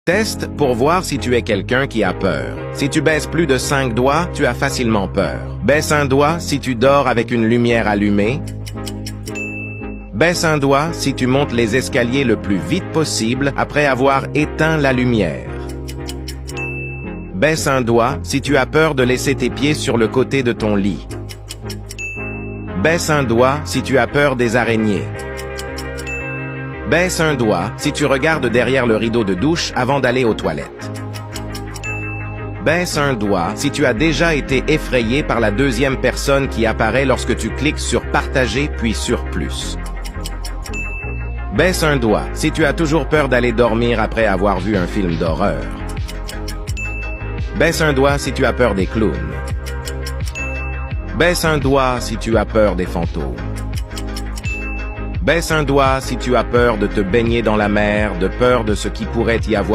Teste pour voir si tu es quelqu'un qui a peur. Si tu baisses plus de 5 doigts, tu as facilement peur. Baisse un doigt si tu dors avec une lumière allumée. Baisse un doigt si tu montes les escaliers le plus vite possible après avoir éteint la lumière. Baisse un doigt si tu as peur de laisser tes pieds sur le côté de ton lit. Baisse un doigt si tu as peur des araignées. Baisse un doigt si tu regardes derrière le rideau de douche avant d'aller aux toilettes. Baisse un doigt si tu as déjà été effrayé par la deuxième personne qui apparaît lorsque tu cliques sur « Partager » puis sur « Plus ». Baisse un doigt si tu as toujours peur d'aller dormir après avoir vu un film d'horreur. Baisse un doigt si tu as peur des clowns. Baisse un doigt si tu as peur des fantômes. Baisse un doigt si tu as peur de te baigner dans la mer, de peur de ce qui pourrait y avoir